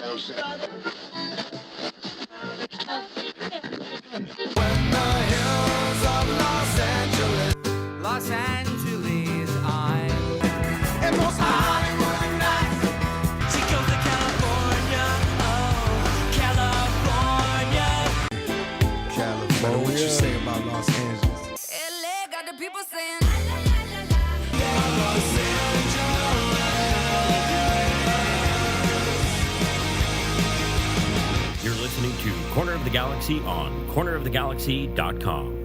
Los Angeles, I'm and most Hollywood nights. She goes to California, oh, California. What you say about Los Angeles? LA got the people saying, You're listening to Corner of the Galaxy on cornerofthegalaxy.com.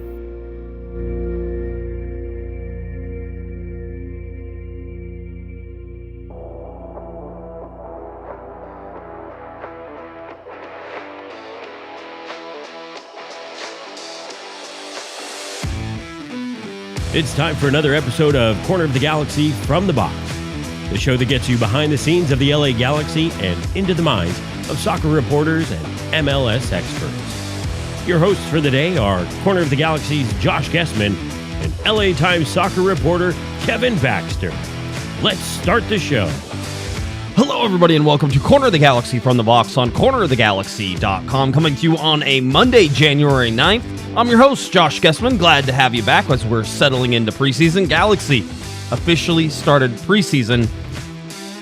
It's time for another episode of Corner of the Galaxy from the Box, the show that gets you behind the scenes of the LA Galaxy and into the minds of soccer reporters and MLS experts. Your hosts for the day are Corner of the Galaxy's Josh Guesman and LA Times soccer reporter Kevin Baxter. Let's start the show. Hello, everybody, and welcome to Corner of the Galaxy from the Box on cornerofthegalaxy.com, coming to you on a Monday, January 9th. I'm your host, Josh Guesman. Glad to have you back as we're settling into preseason. Galaxy officially started preseason,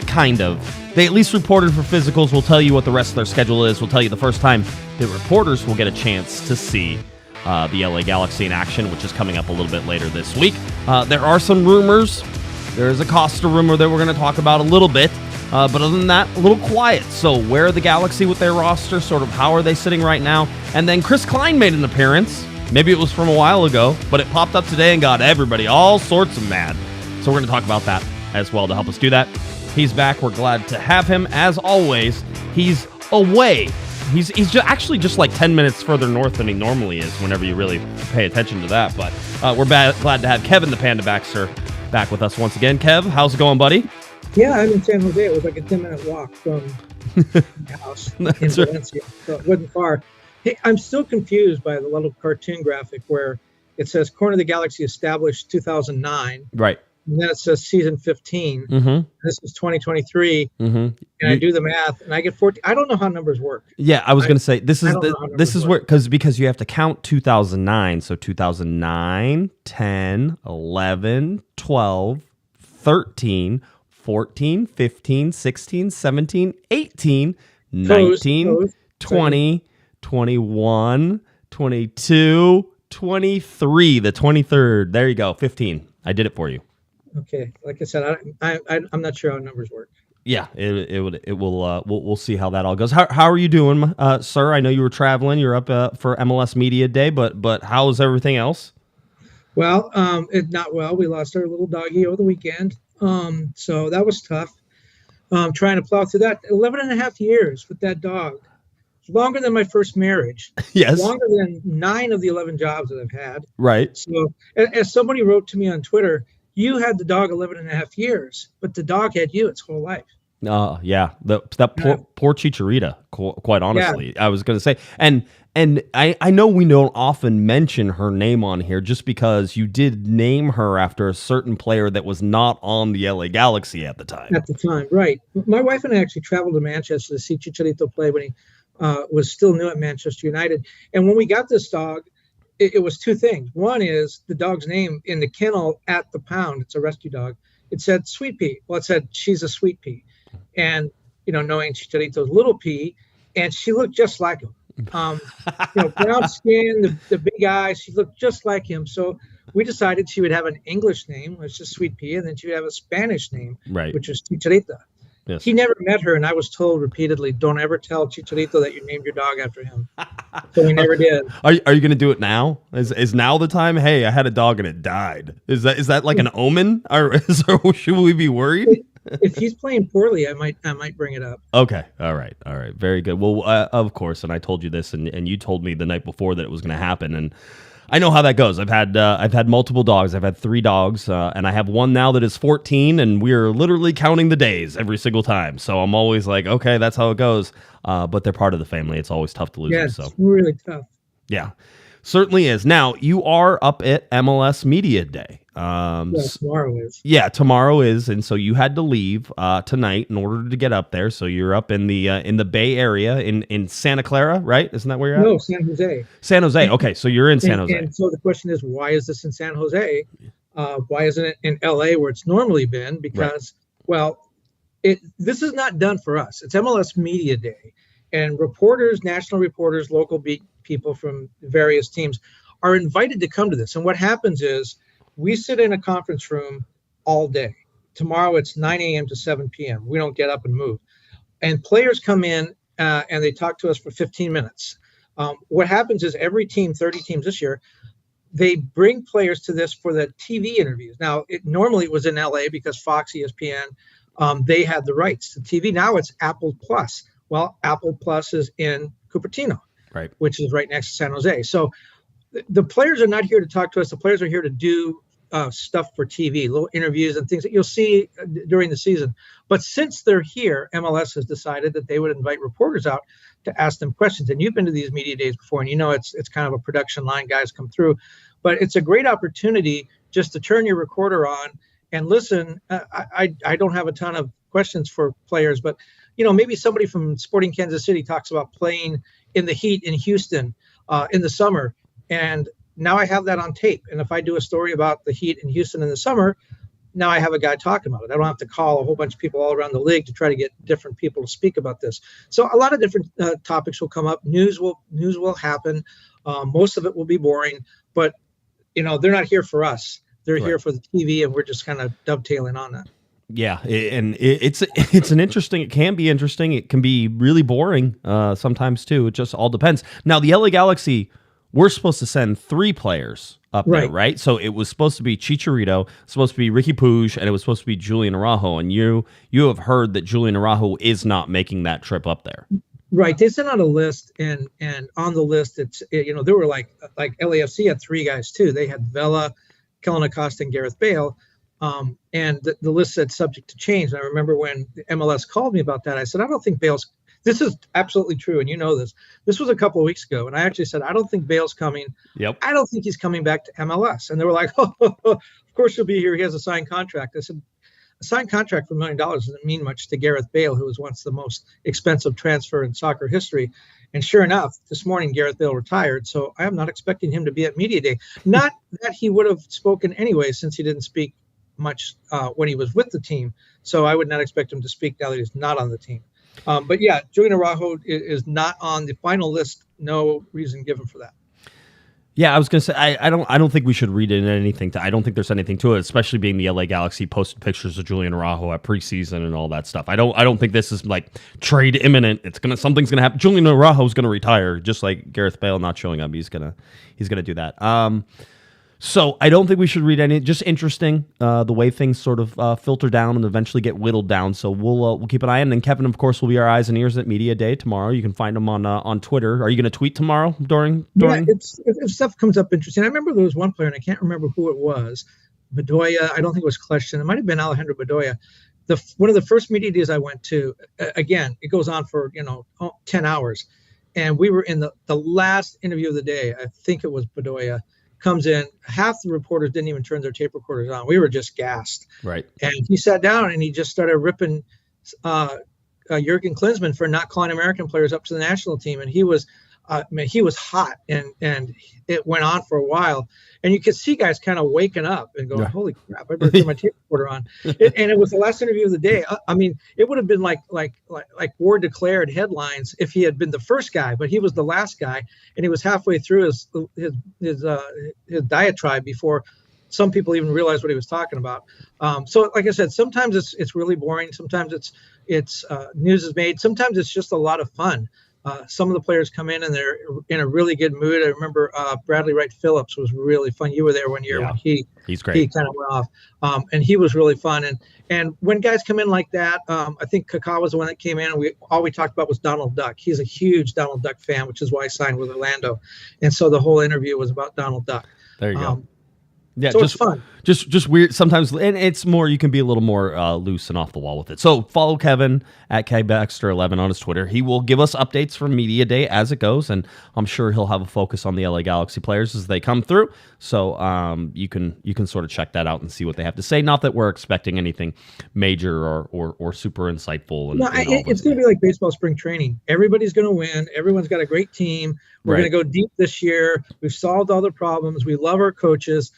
kind of. They at least reported for physicals. We'll tell you what the rest of their schedule is. We'll tell you the first time the reporters will get a chance to see the LA Galaxy in action, which is coming up a little bit later this week. There are some rumors. There is a Costa rumor that we're going to talk about a little bit. But other than that, a little quiet. So where are the Galaxy with their roster? Sort of how are they sitting right now? And then Chris Klein made an appearance. Maybe it was from a while ago, but it popped up today and got everybody all sorts of mad. So we're going to talk about that as well to help us do that. He's back. We're glad to have him. As always, he's away. He's actually just like 10 minutes further north than he normally is whenever you really pay attention to that. But we're glad to have Kevin the Panda Baxter back with us once again. Kev, how's it going, buddy? Yeah, I'm in San Jose. It was like a 10-minute walk from the house in Valencia, so it wasn't far. Hey, I'm still confused by the little cartoon graphic where it says Corner of the Galaxy established 2009. Right. And then it says season 15. Mm-hmm. This is 2023. Mm-hmm. And I do the math, and I get 14. I don't know how numbers work. Yeah, I was going to say, this is where, because you have to count 2009. So 2009, 10, 11, 12, 13, 14, 15, 16, 17, 18, 19, 20, 21, 22, 23, the 23rd. There you go, 15. I did it for you. Okay, like I said, I'm not sure how numbers work. Yeah, we'll see how that all goes. How are you doing, sir? I know you were traveling. You're up for MLS Media Day, but how's everything else? Well, not well. We lost our little doggy over the weekend. So that was tough. Trying to plow through that 11 and a half years with that dog. Longer than my first marriage. Yes. Longer than 9 of the 11 jobs that I've had. Right. So as somebody wrote to me on Twitter, you had the dog 11 and a half years, but the dog had you its whole life. Yeah. That poor Chicharita, quite honestly, yeah. I was going to say, and I know we don't often mention her name on here just because you did name her after a certain player that was not on the LA Galaxy at the time. At the time, right. My wife and I actually traveled to Manchester to see Chicharito play when he was still new at Manchester United. And when we got this dog, it was two things. One is the dog's name in the kennel at the pound. It's a rescue dog. It said Sweet Pea. Well, it said she's a Sweet Pea. And, knowing Chicharito's little Pea, and she looked just like him. Brown skin, the big eyes, she looked just like him. So we decided she would have an English name, which is Sweet Pea, and then she would have a Spanish name, right, which is Chicharita. Yes. He never met her, and I was told repeatedly, don't ever tell Chicharito that you named your dog after him. So we never did. Are you going to do it now? Is now the time? Hey, I had a dog and it died. Is that like an omen? Or should we be worried? If he's playing poorly, I might bring it up. Okay. All right. Very good. Well, of course, and I told you this, and you told me the night before that it was going to happen, and I know how that goes. I've had multiple dogs. I've had 3 dogs, and I have one now that is 14, and we are literally counting the days every single time. So I'm always like, okay, that's how it goes. But they're part of the family. It's always tough to lose them. So it's really tough. Yeah, certainly is. Now, you are up at MLS Media Day. Tomorrow is. Yeah, tomorrow is, and so you had to leave tonight in order to get up there. So you're up in the Bay Area in Santa Clara, right? Isn't that where you're at? No, San Jose. San Jose. Okay, so you're in San Jose. And so the question is, why is this in San Jose? Why isn't it in LA where it's normally been? Because, this is not done for us. It's MLS Media Day, and reporters, national reporters, local beat people from various teams are invited to come to this. And what happens is we sit in a conference room all day. Tomorrow it's 9 a.m. to 7 p.m. We don't get up and move. And players come in and they talk to us for 15 minutes. What happens is every team, 30 teams this year, they bring players to this for the TV interviews. Now, normally it was in LA because Fox, ESPN, they had the rights to TV. Now it's Apple Plus. Well, Apple Plus is in Cupertino, right, which is right next to San Jose. So the players are not here to talk to us. The players are here to do stuff for TV, little interviews and things that you'll see during the season. But since they're here, MLS has decided that they would invite reporters out to ask them questions. And you've been to these media days before, and you know it's kind of a production line. Guys come through, but it's a great opportunity just to turn your recorder on and listen. I don't have a ton of questions for players, but maybe somebody from Sporting Kansas City talks about playing in the heat in Houston in the summer. And now I have that on tape. And if I do a story about the Heat in Houston in the summer, now I have a guy talking about it. I don't have to call a whole bunch of people all around the league to try to get different people to speak about this. So a lot of different topics will come up. News will happen. Most of it will be boring, but they're not here for us. They're here for the TV, and we're just kind of dovetailing on that. Yeah, and it's an interesting. It can be interesting. It can be really boring sometimes too. It just all depends. Now the LA Galaxy, we're supposed to send 3 players up there, right? So it was supposed to be Chicharito, supposed to be Ricky Puig, and it was supposed to be Julian Araujo. And you have heard that Julian Araujo is not making that trip up there. Right. They sent out a list, and on the list, it's there were like LAFC had 3 guys too. They had Vela, Douglas Costa, and Gareth Bale. And the list said subject to change. And I remember when the MLS called me about that, I said, I don't think Bale's. This is absolutely true, and you know this. This was a couple of weeks ago, and I actually said, I don't think Bale's coming. Yep. I don't think he's coming back to MLS. And they were like, of course he'll be here. He has a signed contract. I said, a signed contract for $1 million doesn't mean much to Gareth Bale, who was once the most expensive transfer in soccer history. And sure enough, this morning, Gareth Bale retired. So I am not expecting him to be at Media Day. Not that he would have spoken anyway, since he didn't speak much when he was with the team. So I would not expect him to speak now that he's not on the team. But yeah, Julian Araujo is not on the final list. No reason given for that. Yeah, I was gonna say I don't think we should read in anything. I don't think there's anything to it, especially being the LA Galaxy posted pictures of Julian Araujo at preseason and all that stuff. I don't think this is like trade imminent. Something's gonna happen. Julian Araujo's gonna retire, just like Gareth Bale not showing up. He's gonna do that. So I don't think we should read any. Just interesting, the way things sort of filter down and eventually get whittled down. So we'll keep an eye on it. And Kevin, of course, will be our eyes and ears at Media Day tomorrow. You can find him on Twitter. Are you going to tweet tomorrow during? Yeah, if stuff comes up interesting. I remember there was one player, and I can't remember who it was. Bedoya. I don't think it was Kleshton. It might have been Alejandro Bedoya. One of the first media days I went to. Again, it goes on for 10 hours, and we were in the last interview of the day. I think it was Bedoya. Comes in, half the reporters didn't even turn their tape recorders on. We were just gassed. Right. And he sat down and he just started ripping Jurgen Klinsmann for not calling American players up to the national team. And he was hot, and it went on for a while. And you could see guys kind of waking up and going, "Holy crap! I better turn my tape recorder on." And it was the last interview of the day. I mean, it would have been like war declared headlines if he had been the first guy, but he was the last guy, and he was halfway through his diatribe before some people even realized what he was talking about. So, like I said, sometimes it's really boring. Sometimes it's news is made. Sometimes it's just a lot of fun. Some of the players come in and they're in a really good mood. I remember Bradley Wright Phillips was really fun. You were there one year when he's great. He kind of went off, and he was really fun. And when guys come in like that, I think Kaká was the one that came in, and all we talked about was Donald Duck. He's a huge Donald Duck fan, which is why I signed with Orlando. And so the whole interview was about Donald Duck. There you go. Yeah, so just it's fun. Just weird sometimes, and it's more, you can be a little more loose and off the wall with it. So follow Kevin at Baxter11 on his Twitter. He will give us updates from Media Day as it goes, and I'm sure he'll have a focus on the LA Galaxy players as they come through. So you can sort of check that out and see what they have to say. Not that we're expecting anything major or super insightful. And, No, it's going to be like baseball spring training. Everybody's going to win. Everyone's got a great team. We're going to go deep this year. We've solved all the problems. We love our coaches.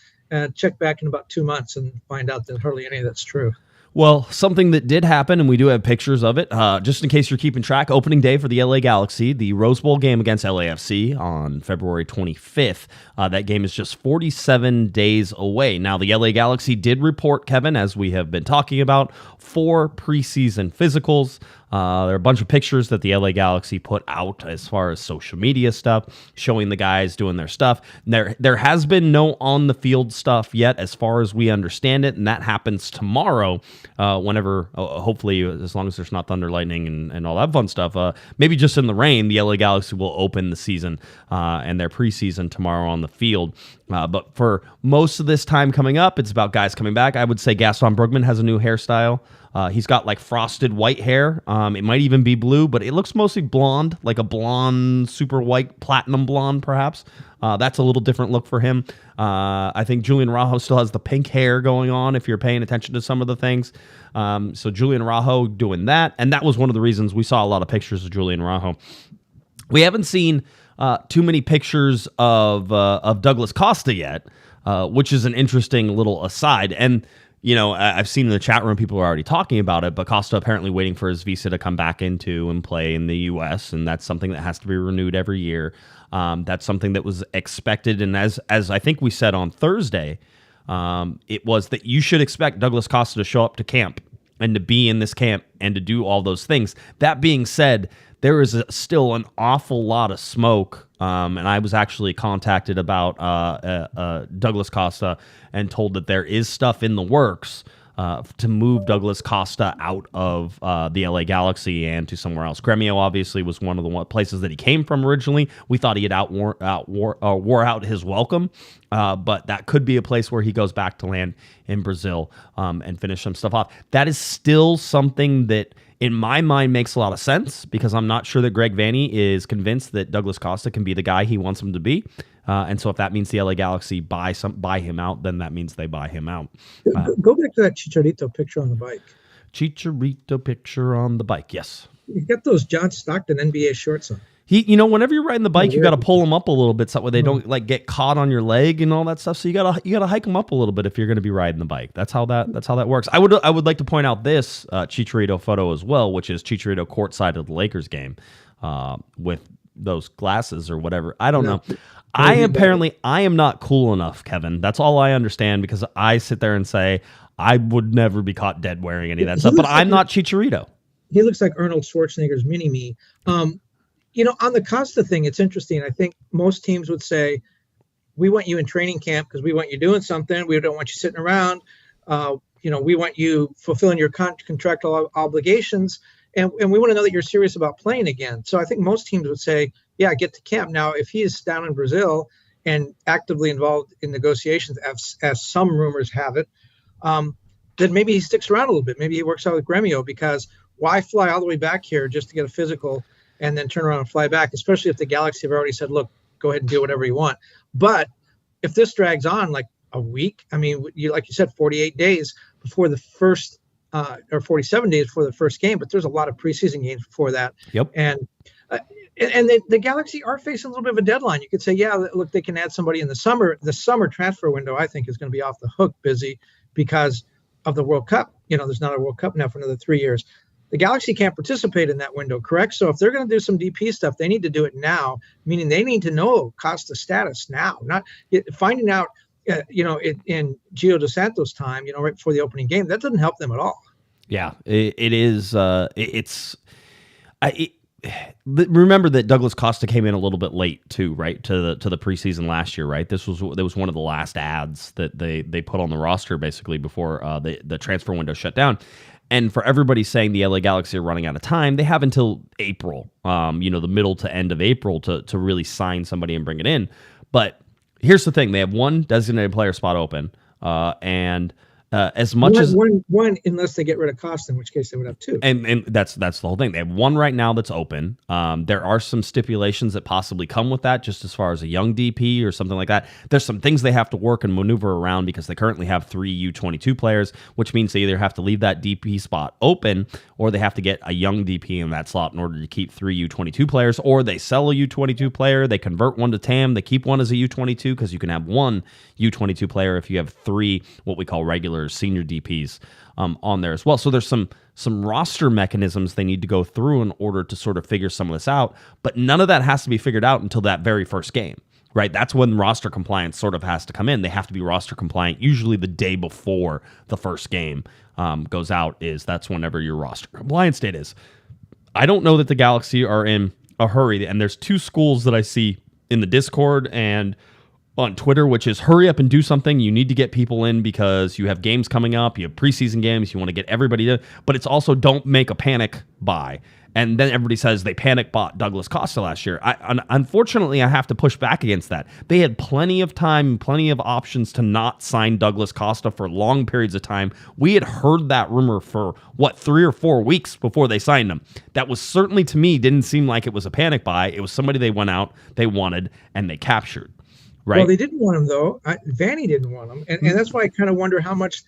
Check back in about 2 months and find out that hardly any of that's true. Well, something that did happen, and we do have pictures of it, just in case you're keeping track, opening day for the LA Galaxy, the Rose Bowl game against LAFC on February 25th. That game is just 47 days away. Now, the LA Galaxy did report, Kevin, as we have been talking about, 4 preseason physicals. There are a bunch of pictures that the LA Galaxy put out as far as social media stuff, showing the guys doing their stuff. There has been no on-the-field stuff yet, as far as we understand it, and that happens tomorrow, whenever, hopefully, as long as there's not thunder, lightning, and all that fun stuff. Maybe just in the rain, the LA Galaxy will open the season and their preseason tomorrow on the field. But for most of this time coming up, it's about guys coming back. I would say Gaston Brugman has a new hairstyle. He's got like frosted white hair. It might even be blue, but it looks mostly blonde, like a blonde, super white, platinum blonde, perhaps. That's a little different look for him. I think Julian Araujo still has the pink hair going on, if you're paying attention to some of the things. So Julian Araujo doing that. And that was one of the reasons we saw a lot of pictures of Julian Araujo. We haven't seen too many pictures of Douglas Costa yet, which is an interesting little aside. And you know, I've seen in the chat room people are already talking about it, but Costa apparently waiting for his visa to come back into and play in the U.S., and that's something that has to be renewed every year. That's something that was expected, and as I think we said on Thursday, it was that you should expect Douglas Costa to show up to camp and to be in this camp and to do all those things. That being said, there is still an awful lot of smoke, and I was actually contacted about Douglas Costa and told that there is stuff in the works to move Douglas Costa out of the LA Galaxy and to somewhere else. Gremio obviously was one of the places that he came from originally. We thought he had wore out his welcome, but that could be a place where he goes back to land in Brazil and finish some stuff off. That is still something that, in my mind, makes a lot of sense, because I'm not sure that Greg Vanney is convinced that Douglas Costa can be the guy he wants him to be. And so if that means the LA Galaxy buy him out, then that means they buy him out. Go back to that Chicharito picture on the bike. Chicharito picture on the bike, yes. You got those John Stockton NBA shorts on. Whenever you're riding the bike, you got to pull them up a little bit so that way they don't like get caught on your leg and all that stuff. So you gotta hike them up a little bit if you're going to be riding the bike. That's how that works. I would like to point out this Chicharito photo as well, which is Chicharito courtside of the Lakers game with those glasses or whatever. I don't know. I am not cool enough, Kevin. That's all I understand, because I sit there and say I would never be caught dead wearing any of that stuff. But I'm not Chicharito. He looks like Arnold Schwarzenegger's mini-me. On the Costa thing, it's interesting. I think most teams would say, we want you in training camp because we want you doing something. We don't want you sitting around. We want you fulfilling your contractual obligations. And we want to know that you're serious about playing again. So I think most teams would say, yeah, get to camp. Now, if he is down in Brazil and actively involved in negotiations, as some rumors have it, then maybe he sticks around a little bit. Maybe he works out with Gremio, because why fly all the way back here just to get a physical and then turn around and fly back, especially if the Galaxy have already said, look, go ahead and do whatever you want. But if this drags on like a week, I mean, like you said, 48 days before the first or 47 days before the first game, but there's a lot of preseason games before that. Yep. And the Galaxy are facing a little bit of a deadline. You could say, yeah, look, they can add somebody in the summer. The summer transfer window, I think, is going to be off the hook busy because of the World Cup. There's not a World Cup now for another 3 years. The Galaxy can't participate in that window, correct? So if they're going to do some DP stuff, they need to do it now, meaning they need to know Costa's status now, not finding out, in Gio Dos Santos' time, right before the opening game. That doesn't help them at all. Yeah, it is. Remember that Douglas Costa came in a little bit late too, right? To the preseason last year, right? That was one of the last ads that they put on the roster basically before the transfer window shut down. And for everybody saying the LA Galaxy are running out of time, they have until April, the middle to end of April to really sign somebody and bring it in. But Here's the thing: they have one designated player spot open, and as much as one, unless they get rid of Costa, in which case they would have two. And that's the whole thing. They have one right now that's open. There are some stipulations that possibly come with that, just as far as a young DP or something like that. There's some things they have to work and maneuver around because they currently have 3 U22 players, which means they either have to leave that DP spot open or they have to get a young DP in that slot in order to keep 3 U22 players, or they sell a U22 player, they convert one to TAM, they keep one as a U22 because you can have one U22 player if you have 3 what we call regular senior DPs on there as well. So there's some roster mechanisms they need to go through in order to sort of figure some of this out, but none of that has to be figured out until that very first game, right? That's when roster compliance sort of has to come in. They have to be roster compliant usually the day before the first game goes out. That's whenever your roster compliance date is. I don't know that the Galaxy are in a hurry, and there's 2 schools that I see in the Discord and on Twitter, which is hurry up and do something. You need to get people in because you have games coming up. You have preseason games. You want to get everybody to, but it's also don't make a panic buy. And then everybody says they panic bought Douglas Costa last year. Unfortunately, I have to push back against that. They had plenty of time, plenty of options to not sign Douglas Costa for long periods of time. We had heard that rumor for 3 or 4 weeks before they signed him. That was certainly, to me, didn't seem like it was a panic buy. It was somebody they went out, they wanted, and they captured. Right. Well, they didn't want him, though. Vanney didn't want him. And that's why I kind of wonder how much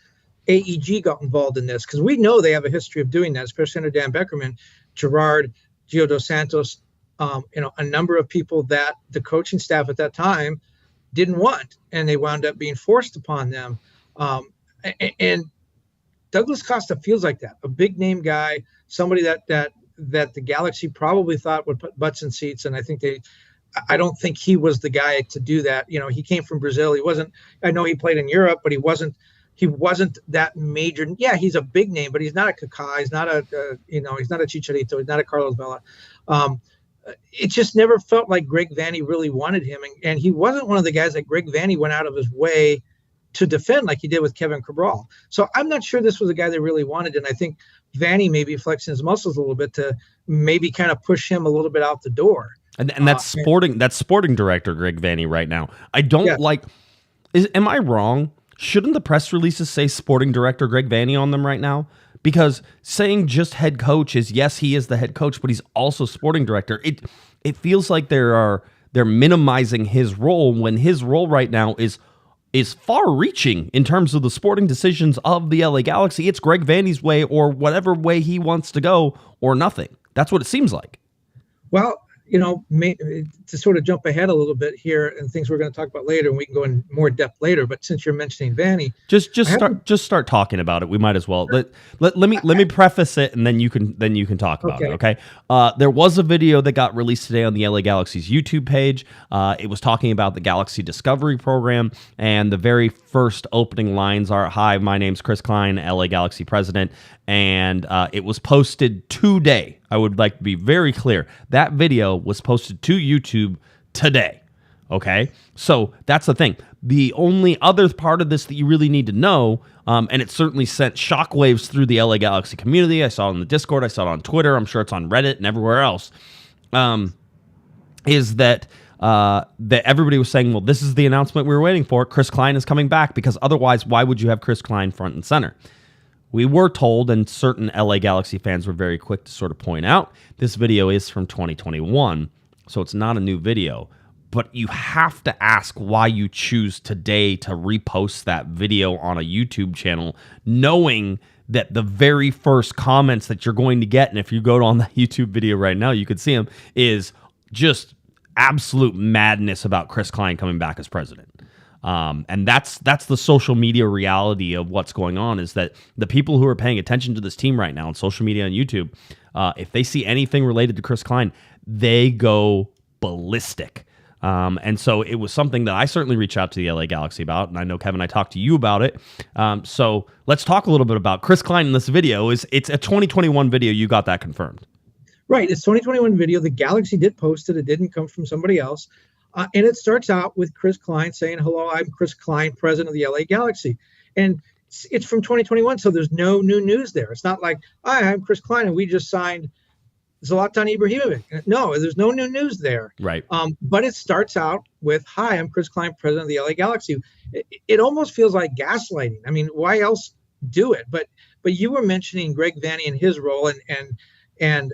AEG got involved in this, because we know they have a history of doing that, especially under Dan Beckerman, Gerard, Gio Dos Santos, a number of people that the coaching staff at that time didn't want, and they wound up being forced upon them. And Douglas Costa feels like that, a big-name guy, somebody that the Galaxy probably thought would put butts in seats, and I don't think he was the guy to do that. He came from Brazil. He wasn't. I know he played in Europe, but he wasn't that major. Yeah, he's a big name, but he's not a Kaká. He's not he's not a Chicharito. He's not a Carlos Vela. It just never felt like Greg Vanney really wanted him, and he wasn't one of the guys that Greg Vanney went out of his way to defend like he did with Kevin Cabral. So I'm not sure this was a guy they really wanted, and I think Vanney maybe flexing his muscles a little bit to maybe kind of push him a little bit out the door. And that's sporting director Greg Vanney right now. I don't like. Am I wrong? Shouldn't the press releases say sporting director Greg Vanney on them right now? Because saying just head coach is, yes, he is the head coach, but he's also sporting director. It feels like they're minimizing his role when his role right now is far-reaching in terms of the sporting decisions of the LA Galaxy. It's Greg Vanney's way or whatever way he wants to go, or nothing. That's what it seems like. Well, to sort of jump ahead a little bit here and things we're going to talk about later, and we can go in more depth later. But since you're mentioning Vanney, just start talking about it. We might as well. Let me preface it, and then you can talk about it. Okay. There was a video that got released today on the LA Galaxy's YouTube page. It was talking about the Galaxy Discovery Program, and the very first opening lines are, "Hi, my name's Chris Klein, LA Galaxy president," and it was posted today. I would like to be very clear. That video was posted to YouTube today. Okay? So that's the thing. The only other part of this that you really need to know, and it certainly sent shockwaves through the LA Galaxy community. I saw it on the Discord. I saw it on Twitter. I'm sure it's on Reddit and everywhere else. Is that everybody was saying, well, this is the announcement we were waiting for. Chris Klein is coming back, because otherwise, why would you have Chris Klein front and center? We were told, and certain LA Galaxy fans were very quick to sort of point out, this video is from 2021, so it's not a new video. But you have to ask why you choose today to repost that video on a YouTube channel, knowing that the very first comments that you're going to get, and if you go on the YouTube video right now, you could see them, is just absolute madness about Chris Klein coming back as president. And that's the social media reality of what's going on, is that the people who are paying attention to this team right now on social media and YouTube, if they see anything related to Chris Klein, they go ballistic. And so it was something that I certainly reached out to the LA Galaxy about, and I know, Kevin, I talked to you about it. So let's talk a little bit about Chris Klein in this video. It's a 2021 video. You got that confirmed. Right. It's 2021 video. The Galaxy did post it. It didn't come from somebody else. And it starts out with Chris Klein saying, "Hello, I'm Chris Klein, president of the LA Galaxy." And it's from 2021, so there's no new news there. It's not like, "Hi, I'm Chris Klein, and we just signed Zlatan Ibrahimovic. No, there's no new news there. Right. But it starts out with, "Hi, I'm Chris Klein, president of the LA Galaxy." It almost feels like gaslighting. I mean, why else do it? But you were mentioning Greg Vanney and his role, and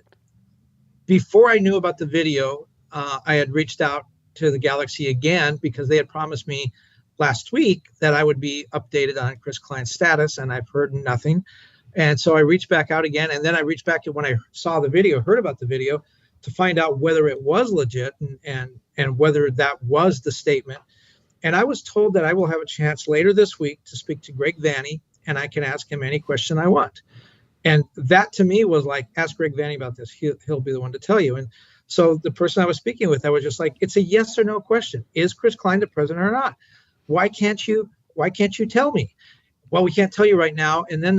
before I knew about the video, I had reached out to the Galaxy again because they had promised me last week that I would be updated on Chris Klein's status, and I've heard nothing. And so I reached back out again, and then I reached back when I saw the video, heard about the video, to find out whether it was legit and whether that was the statement. And I was told that I will have a chance later this week to speak to Greg Vanney, and I can ask him any question I want. And that to me was like, ask Greg Vanney about this. He'll be the one to tell you. And so the person I was speaking with, I was just like, it's a yes or no question. Is Chris Klein the president or not? Why can't you tell me? Well, we can't tell you right now. And then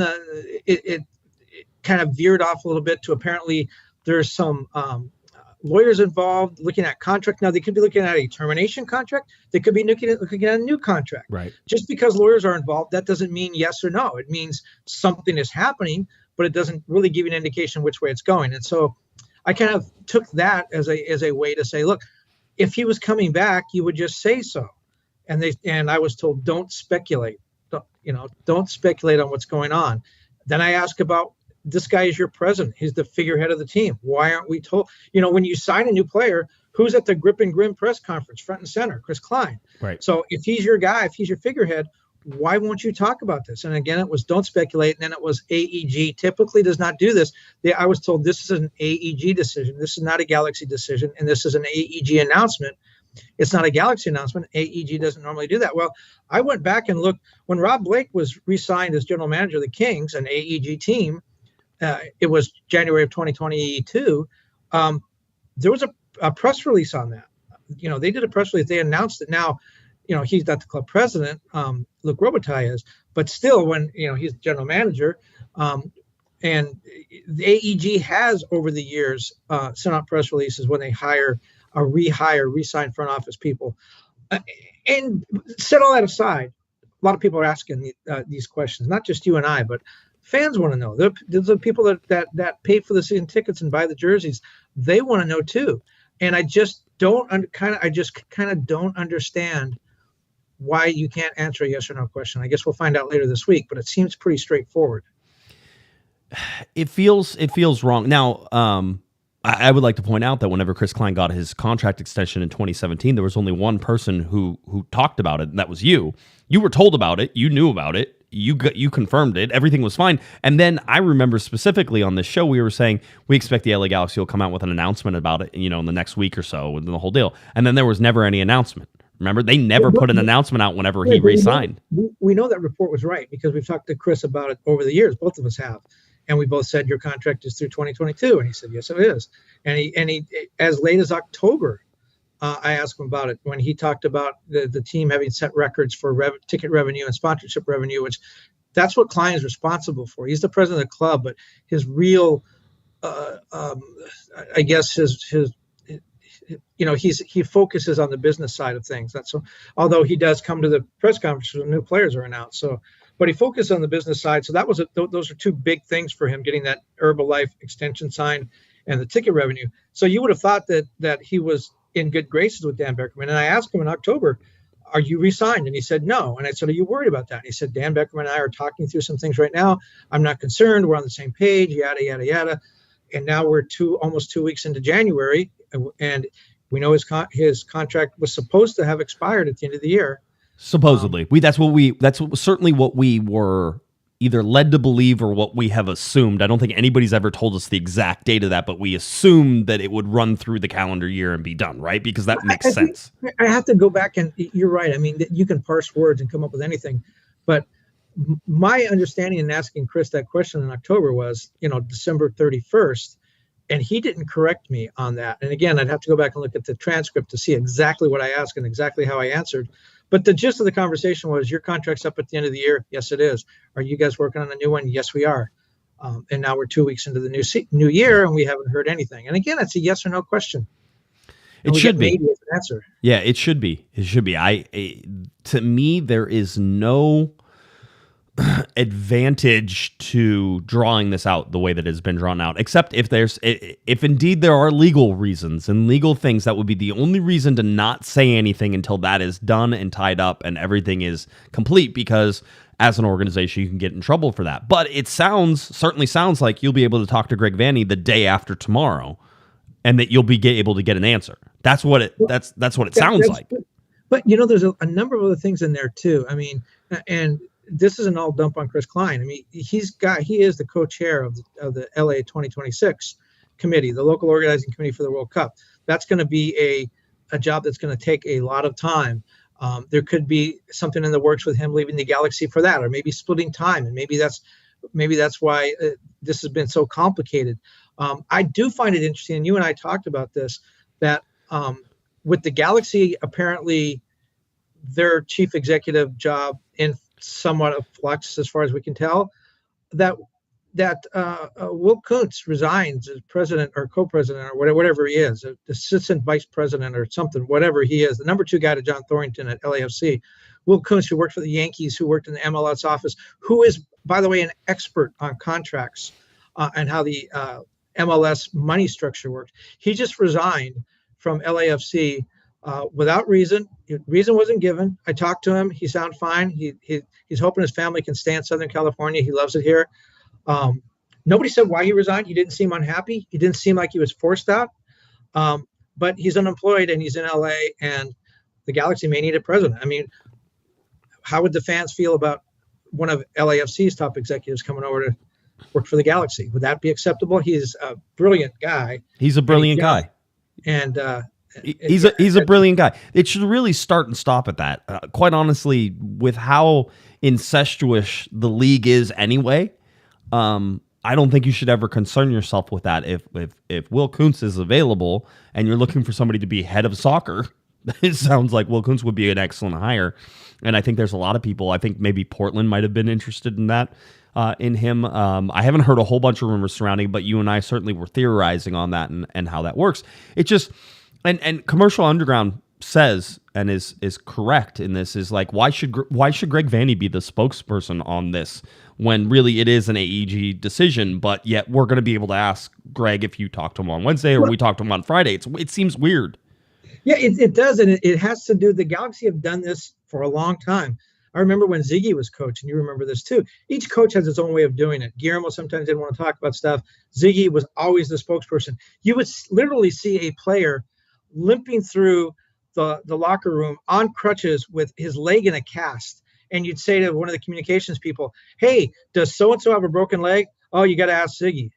it kind of veered off a little bit to apparently there's some lawyers involved looking at contract. Now, they could be looking at a termination contract. They could be looking at a new contract. Right. Just because lawyers are involved, that doesn't mean yes or no. It means something is happening, but it doesn't really give you an indication which way it's going. And so I kind of took that as a way to say, look, if he was coming back, you would just say so. And I was told, don't speculate. Don't speculate on what's going on. Then I asked about, this guy is your president. He's the figurehead of the team. Why aren't we told? When you sign a new player, who's at the grip and grin press conference, front and center? Chris Klein. Right. So if he's your guy, if he's your figurehead, why won't you talk about this? And again, it was don't speculate. And then it was AEG typically does not do this. I was told this is an AEG decision. This is not a Galaxy decision. And this is an AEG announcement. It's not a Galaxy announcement. AEG doesn't normally do that. Well, I went back and looked when Rob Blake was re-signed as general manager of the Kings, an AEG team. It was January of 2022. There was a press release on that. They did a press release. They announced it. Now, he's not the club president. Luke Robitaille is, but still, when he's the general manager, and the AEG has over the years sent out press releases when they hire, re-sign front office people. And set all that aside, a lot of people are asking these questions, not just you and I, but fans want to know. The people that pay for the season tickets and buy the jerseys, they want to know too. And I just don't don't understand why you can't answer a yes or no question. I guess we'll find out later this week, but it seems pretty straightforward. It feels wrong. Now, I would like to point out that whenever Chris Klein got his contract extension in 2017, there was only one person who talked about it, and that was you. You were told about it. You knew about it. You confirmed it. Everything was fine. And then I remember specifically on this show, we were saying we expect the LA Galaxy will come out with an announcement about it, in the next week or so, and the whole deal. And then there was never any announcement. Remember, they never put an announcement out whenever he re-signed. We know that report was right because we've talked to Chris about it over the years. Both of us have. And we both said your contract is through 2022. And he said, yes, it is. And he as late as October, I asked him about it when he talked about the team having set records for ticket revenue and sponsorship revenue, which that's what Klein is responsible for. He's the president of the club, but his real, I guess he focuses on the business side of things. Although he does come to the press conference when new players are announced. But he focused on the business side. So those are two big things for him, getting that Herbalife extension signed and the ticket revenue. So you would have thought that he was in good graces with Dan Beckerman. And I asked him in October, are you re-signed? And he said, no. And I said, are you worried about that? And he said, Dan Beckerman and I are talking through some things right now. I'm not concerned. We're on the same page, yada, yada, yada. And now we're almost 2 weeks into January. And we know his contract was supposed to have expired at the end of the year. Supposedly, that's certainly what we were either led to believe or what we have assumed. I don't think anybody's ever told us the exact date of that, but we assumed that it would run through the calendar year and be done, right? Because that makes sense. I have to go back, and you're right. I mean, you can parse words and come up with anything, but my understanding in asking Chris that question in October was, December 31st, and he didn't correct me on that. And again, I'd have to go back and look at the transcript to see exactly what I asked and exactly how I answered. But the gist of the conversation was, your contract's up at the end of the year. Yes, it is. Are you guys working on a new one? Yes, we are. And now we're 2 weeks into the new year, and we haven't heard anything. And again, it's a yes or no question. It should be. An answer. Yeah, it should be. It should be. To me, there is no advantage to drawing this out the way that it's been drawn out, except if indeed there are legal reasons and legal things. That would be the only reason to not say anything until that is done and tied up and everything is complete, because as an organization you can get in trouble for that. But it certainly sounds like you'll be able to talk to Greg Vanney the day after tomorrow, and that you'll be able to get an answer. That's what it sounds like. But there's a number of other things in there too. I mean, and this isn't all dump on Chris Klein. I mean, he is the co-chair of the LA 2026 committee, the local organizing committee for the World Cup. That's going to be a job that's going to take a lot of time. There could be something in the works with him leaving the Galaxy for that, or maybe splitting time, and maybe that's why this has been so complicated. I do find it interesting, and you and I talked about this, that with the Galaxy, apparently their chief executive job in somewhat of flux, as far as we can tell, that Will Kuntz resigns as president or co-president or whatever he is, assistant vice president or something, whatever he is, the number 2 guy to John Thornton at LAFC. Will Kuntz, who worked for the Yankees, who worked in the MLS office, who is, by the way, an expert on contracts and how the MLS money structure works. He just resigned from LAFC without reason. Reason wasn't given. I talked to him. He sounded fine. He's hoping his family can stay in Southern California. He loves it here. Nobody said why he resigned. He didn't seem unhappy. He didn't seem like he was forced out. But he's unemployed and he's in LA, and the Galaxy may need a president. I mean, how would the fans feel about one of LAFC's top executives coming over to work for the Galaxy? Would that be acceptable? He's a brilliant guy. He's a brilliant guy. And he's a brilliant guy. It should really start and stop at that. Quite honestly, with how incestuous the league is anyway, I don't think you should ever concern yourself with that. If Will Kuntz is available and you're looking for somebody to be head of soccer, it sounds like Will Kuntz would be an excellent hire. And I think there's a lot of people. I think maybe Portland might have been interested in that. In him. I haven't heard a whole bunch of rumors surrounding, but you and I certainly were theorizing on that and how that works. It just, and Commercial Underground says, and is correct in this, is like, why should Greg Vanney be the spokesperson on this when really it is an AEG decision, but yet we're going to be able to ask Greg if you talk to him on Wednesday or we talk to him on Friday. It seems weird. Yeah, it does, and it has to do, the Galaxy have done this for a long time. I remember when Ziggy was coach, and you remember this too. Each coach has his own way of doing it. Guillermo sometimes didn't want to talk about stuff. Ziggy was always the spokesperson. You would literally see a player limping through the locker room on crutches with his leg in a cast. And you'd say to one of the communications people, hey, does so-and-so have a broken leg? Oh, you got to ask Ziggy.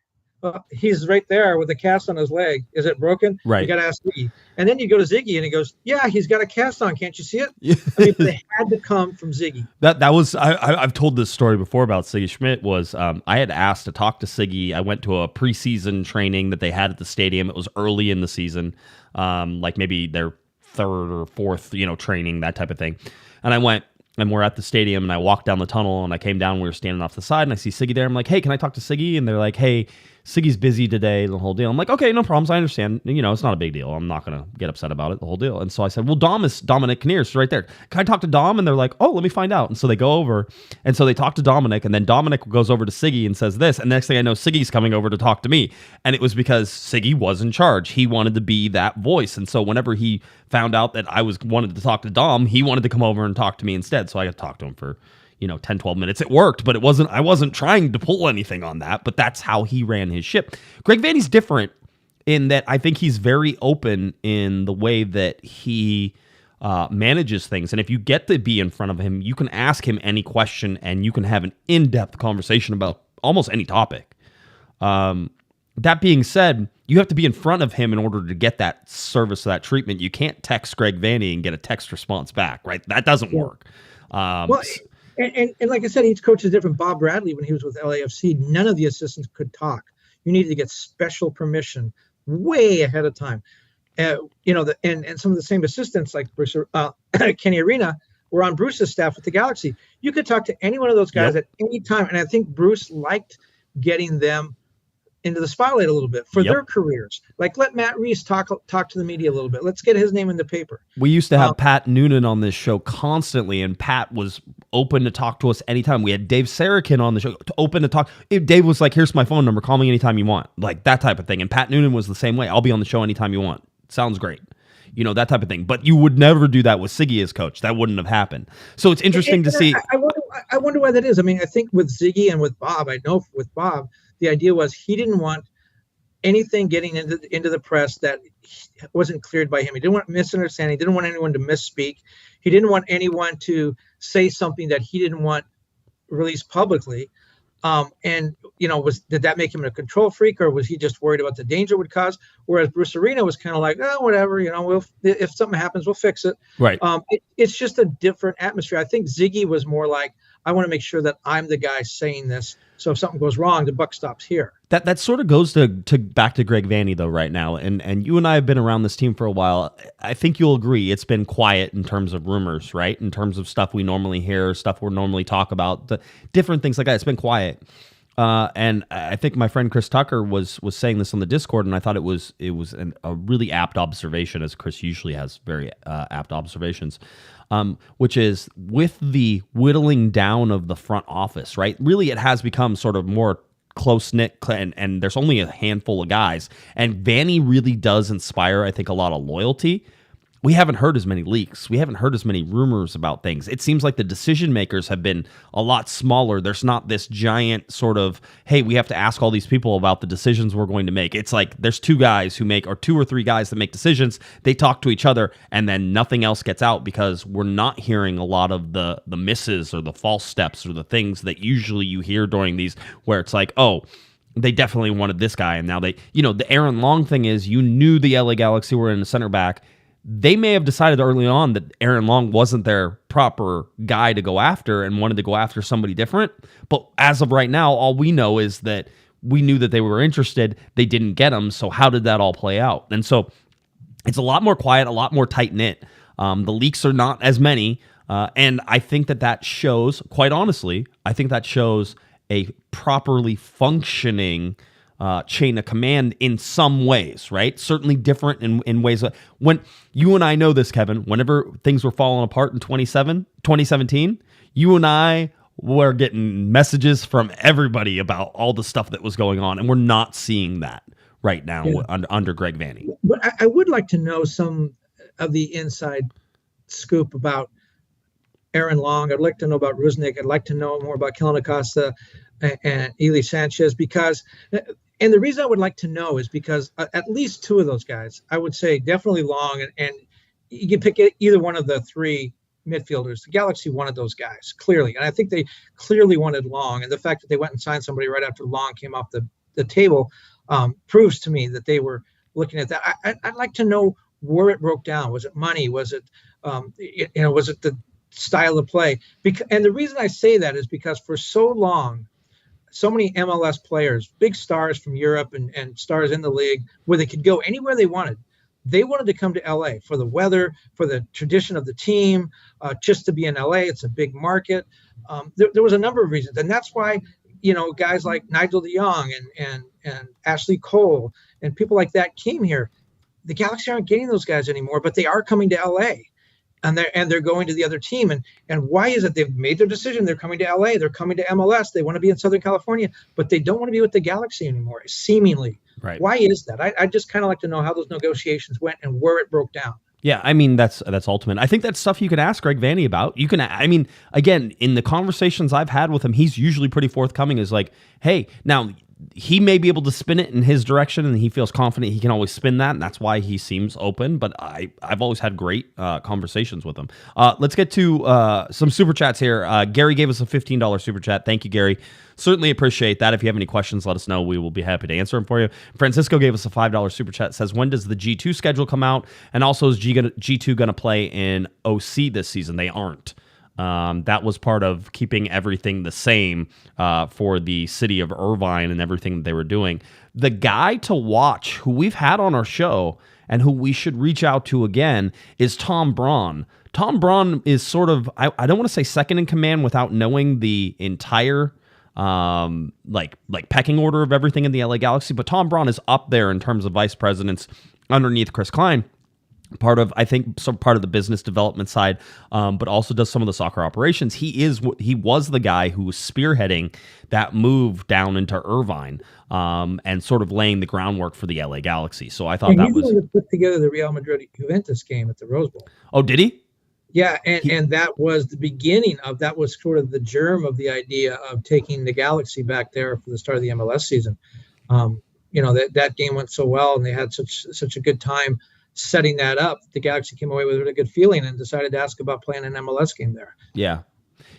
He's right there with a cast on his leg. Is it broken? Right. You got to ask Ziggy. And then you go to Ziggy and he goes, yeah, he's got a cast on. Can't you see it? Yeah. I mean, they had to come from Ziggy. That was, I've told this story before about Siggy Schmidt. Was I had asked to talk to Siggy. I went to a preseason training that they had at the stadium. It was early in the season, like maybe their third or fourth, training, that type of thing. And I went, and we're at the stadium, and I walked down the tunnel, and I came down, we were standing off the side, and I see Siggy there. I'm like, hey, can I talk to Siggy? And they're like, hey, Siggy's busy today, the whole deal. I'm like, okay, no problems, I understand. It's not a big deal. I'm not going to get upset about it, the whole deal. And so I said, well, Dominic Kinnear's right there. Can I talk to Dom? And they're like, oh, let me find out. And so they go over, and so they talk to Dominic, and then Dominic goes over to Siggy and says this, and the next thing I know, Siggy's coming over to talk to me. And it was because Siggy was in charge. He wanted to be that voice. And so whenever he found out that I wanted to talk to Dom, he wanted to come over and talk to me instead. So I got to talk to him for 10, 12 minutes. It worked, but I wasn't trying to pull anything on that, but that's how he ran his ship. Greg Vanney's different in that I think he's very open in the way that he manages things. And if you get to be in front of him, you can ask him any question and you can have an in-depth conversation about almost any topic. That being said, you have to be in front of him in order to get that service, that treatment. You can't text Greg Vanney and get a text response back, right? That doesn't work. And like I said, each coach is different. Bob Bradley, when he was with LAFC, none of the assistants could talk. You needed to get special permission way ahead of time. And some of the same assistants like Bruce, Kenny Arena were on Bruce's staff with the Galaxy. You could talk to any one of those guys at any time. And I think Bruce liked getting them into the spotlight a little bit for Yep. their careers. Like, let Matt Reese talk to the media a little bit. Let's get his name in the paper. We used to have Pat Noonan on this show constantly, and Pat was open to talk to us anytime. We had Dave Sarakin on the show, open to talk. Dave was like, here's my phone number. Call me anytime you want. Like that type of thing. And Pat Noonan was the same way. I'll be on the show anytime you want. Sounds great. You know, that type of thing. But you would never do that with Ziggy as coach. That wouldn't have happened. So it's interesting to see. I wonder why that is. I mean, I think with Ziggy and with Bob, I know with Bob, the idea was he didn't want anything getting into the press that wasn't cleared by him. He didn't want misunderstanding. He didn't want anyone to misspeak. He didn't want anyone to say something that he didn't want released publicly. And did that make him a control freak, or was he just worried about the danger it would cause? Whereas Bruce Arena was kind of like, oh, whatever, if something happens, we'll fix it. Right. It's just a different atmosphere. I think Ziggy was more like, I want to make sure that I'm the guy saying this. So if something goes wrong, the buck stops here. That sort of goes to back to Greg Vanney though right now, and you and I have been around this team for a while. I think you'll agree it's been quiet in terms of rumors, right? In terms of stuff we normally hear, stuff we normally talk about, the different things like that. It's been quiet, and I think my friend Chris Tucker was saying this on the Discord, and I thought it was a really apt observation, as Chris usually has very apt observations. Which is with the whittling down of the front office, right? Really, it has become sort of more close-knit, and there's only a handful of guys. And Vanney really does inspire, I think, a lot of loyalty. We haven't heard as many leaks. We haven't heard as many rumors about things. It seems like the decision makers have been a lot smaller. There's not this giant sort of, hey, we have to ask all these people about the decisions we're going to make. It's like there's two or three guys that make decisions. They talk to each other, and then nothing else gets out because we're not hearing a lot of the misses or the false steps or the things that usually you hear during these, where it's like, oh, they definitely wanted this guy, and now the Aaron Long thing is, you knew the LA Galaxy were in a center back. They may have decided early on that Aaron Long wasn't their proper guy to go after and wanted to go after somebody different. But as of right now, all we know is that we knew that they were interested. They didn't get him. So how did that all play out? And so it's a lot more quiet, a lot more tight-knit. The leaks are not as many. And I think that shows, quite honestly, a properly functioning chain of command in some ways, right? Certainly different in ways. When you and I know this, Kevin, whenever things were falling apart in 2017, you and I were getting messages from everybody about all the stuff that was going on, and we're not seeing that right now under Greg Vanney. But I would like to know some of the inside scoop about Aaron Long. I'd like to know about Rusnik. I'd like to know more about Kellen Acosta and Ely Sanchez, because and the reason I would like to know is because at least two of those guys, I would say definitely Long, and you can pick either one of the three midfielders. The Galaxy wanted those guys, clearly. And I think they clearly wanted Long. And the fact that they went and signed somebody right after Long came off the table proves to me that they were looking at that. I'd like to know where it broke down. Was it money? Was it, was it the style of play? And the reason I say that is because for so long, so many MLS players, big stars from Europe and stars in the league, where they could go anywhere they wanted. They wanted to come to LA for the weather, for the tradition of the team, just to be in LA. It's a big market. There was a number of reasons. And that's why, guys like Nigel de Jong and Ashley Cole and people like that came here. The Galaxy aren't getting those guys anymore, but they are coming to LA. And they're going to the other team. And why is it? They've made their decision. They're coming to LA. They're coming to MLS. They want to be in Southern California, but they don't want to be with the Galaxy anymore, seemingly. Right. Why is that? I just kind of like to know how those negotiations went and where it broke down. Yeah, I mean, that's ultimate. I think that's stuff you can ask Greg Vanney about. Again, in the conversations I've had with him, he's usually pretty forthcoming, is like, hey, now he may be able to spin it in his direction, and he feels confident he can always spin that, and that's why he seems open. But I've always had great conversations with him. Let's get to some super chats here. Gary gave us a $15 super chat. Thank you, Gary. Certainly appreciate that. If you have any questions, let us know. We will be happy to answer them for you. Francisco gave us a $5 super chat. Says, when does the G2 schedule come out? And also, is G2 going to play in OC this season? They aren't. That was part of keeping everything the same for the city of Irvine and everything that they were doing. The guy to watch, who we've had on our show and who we should reach out to again, is Tom Braun. Tom Braun is sort of, I don't want to say second in command without knowing the entire like pecking order of everything in the LA Galaxy, but Tom Braun is up there in terms of vice presidents underneath Chris Klein. Part of the business development side, but also does some of the soccer operations. He was the guy who was spearheading that move down into Irvine, and sort of laying the groundwork for the LA Galaxy. So I thought and that he's was the one that put together the Real Madrid Juventus game at the Rose Bowl. Oh, did he? Yeah, and that was the beginning of that was sort of the germ of the idea of taking the Galaxy back there for the start of the MLS season. That game went so well, and they had such a good time setting that up. The Galaxy came away with a really good feeling and decided to ask about playing an MLS game there. Yeah.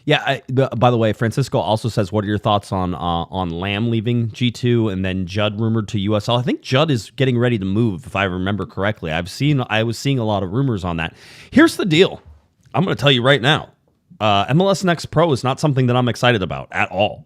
By the way, Francisco also says, "What are your thoughts on Lamb leaving G2 and then Judd rumored to USL?" I think Judd is getting ready to move, if I remember correctly. I was seeing a lot of rumors on that. Here's the deal: I'm going to tell you right now, MLS Next Pro is not something that I'm excited about at all.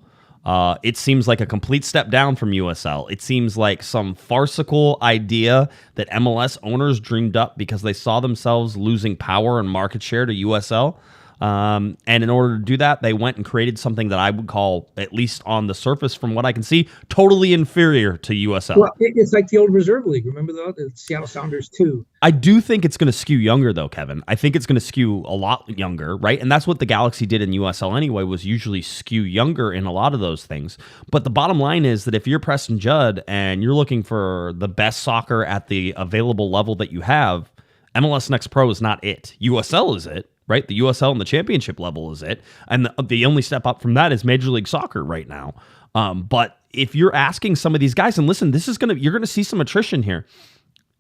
It seems like a complete step down from USL. It seems like some farcical idea that MLS owners dreamed up because they saw themselves losing power and market share to USL. And in order to do that, they went and created something that I would call, at least on the surface, from what I can see, totally inferior to USL. Well, it's like the old Reserve League. Remember the Seattle Sounders too? I do think it's going to skew younger, though, Kevin. I think it's going to skew a lot younger, right? And that's what the Galaxy did in USL anyway, was usually skew younger in a lot of those things. But the bottom line is that if you're Preston Judd and you're looking for the best soccer at the available level that you have, MLS Next Pro is not it. USL is it. Right, the USL and the championship level is it, and the only step up from that is Major League Soccer right now. But if you're asking some of these guys, and listen, you're gonna see some attrition here.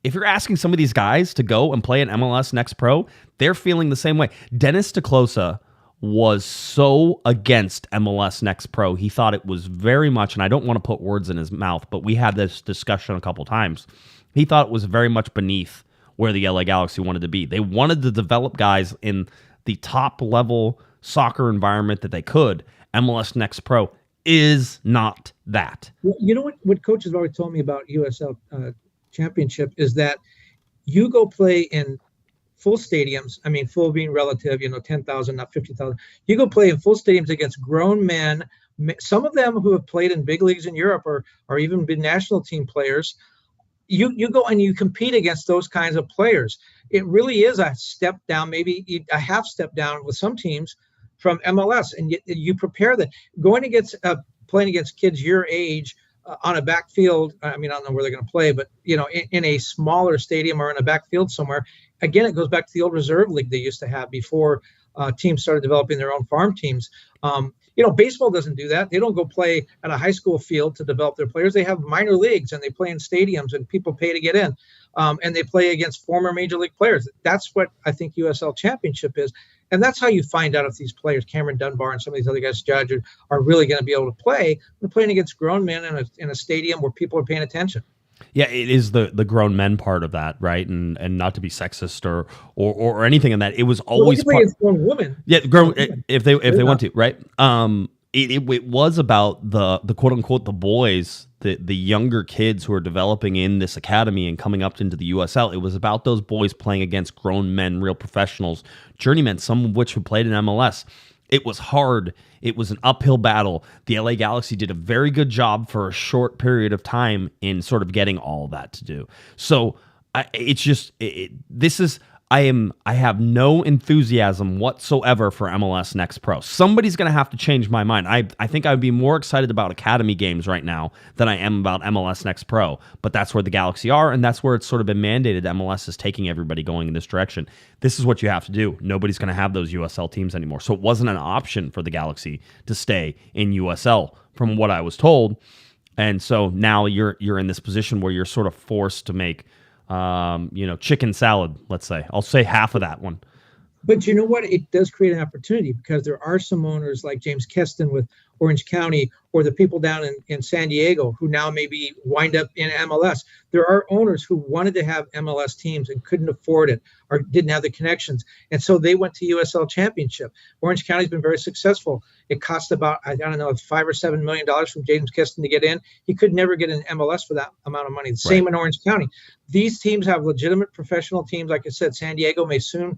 If you're asking some of these guys to go and play an MLS Next Pro, they're feeling the same way. Dennis DeClosa was so against MLS Next Pro. He thought it was very much, and I don't want to put words in his mouth, but we had this discussion a couple times. He thought it was very much beneath where the LA Galaxy wanted to be. They wanted to develop guys in the top level soccer environment that they could. MLS Next Pro is not that. Well, you know what coaches have always told me about USL championship is that you go play in full stadiums. I mean, full being relative, 10,000, not 50,000. You go play in full stadiums against grown men, some of them who have played in big leagues in Europe or even been national team players. You go and you compete against those kinds of players. It really is a step down, maybe a half step down with some teams from MLS. And you prepare that going against playing against kids your age on a backfield. I mean, I don't know where they're going to play, but in a smaller stadium or in a backfield somewhere. Again, it goes back to the old Reserve League they used to have before teams started developing their own farm teams. Baseball doesn't do that. They don't go play at a high school field to develop their players. They have minor leagues and they play in stadiums and people pay to get in. And they play against former major league players. That's what I think USL Championship is. And that's how you find out if these players, Cameron Dunbar and some of these other guys, Judge, are really going to be able to play. They're playing against grown men in a stadium where people are paying attention. Yeah, it is the grown men part of that, right? And not to be sexist or anything in that. It was always it's grown women. Yeah, grown if they want to, right? It was about the quote unquote the boys, the younger kids who are developing in this academy and coming up into the USL. It was about those boys playing against grown men, real professionals, journeymen, some of which who played in MLS. It was hard. It was an uphill battle. The LA Galaxy did a very good job for a short period of time in sort of getting all of that to do. So I have no enthusiasm whatsoever for MLS Next Pro. Somebody's going to have to change my mind. I think I'd be more excited about Academy games right now than I am about MLS Next Pro. But that's where the Galaxy are, and that's where it's sort of been mandated. MLS is taking everybody going in this direction. This is what you have to do. Nobody's going to have those USL teams anymore. So it wasn't an option for the Galaxy to stay in USL, from what I was told. And so now you're in this position where you're sort of forced to make chicken salad, let's say. I'll say half of that one. But you know what? It does create an opportunity because there are some owners like James Keston with Orange County or the people down in San Diego who now maybe wind up in MLS. There are owners who wanted to have MLS teams and couldn't afford it or didn't have the connections. And so they went to USL Championship. Orange County's been very successful. It cost about, $5 or $7 million from James Keston to get in. He could never get in MLS for that amount of money. The same in Orange County. These teams have legitimate professional teams. Like I said, San Diego may soon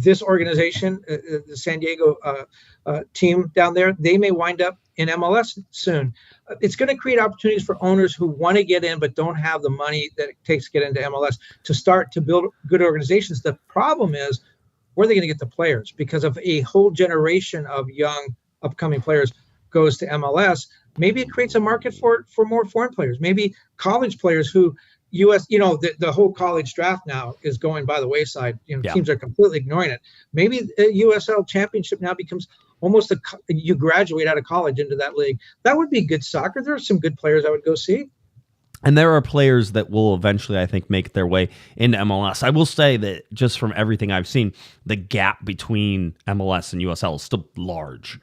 this organization, the San Diego team down there, they may wind up in MLS soon. It's going to create opportunities for owners who want to get in but don't have the money that it takes to get into MLS to start to build good organizations. The problem is, where are they going to get the players? Because of a whole generation of young upcoming players goes to MLS. Maybe it creates a market for more foreign players, maybe college players who the whole college draft now is going by the wayside. Teams are completely ignoring it. Maybe the USL championship now becomes almost you graduate out of college into that league. That would be good soccer. There are some good players I would go see. And there are players that will eventually, I think, make their way into MLS. I will say that just from everything I've seen, the gap between MLS and USL is still large.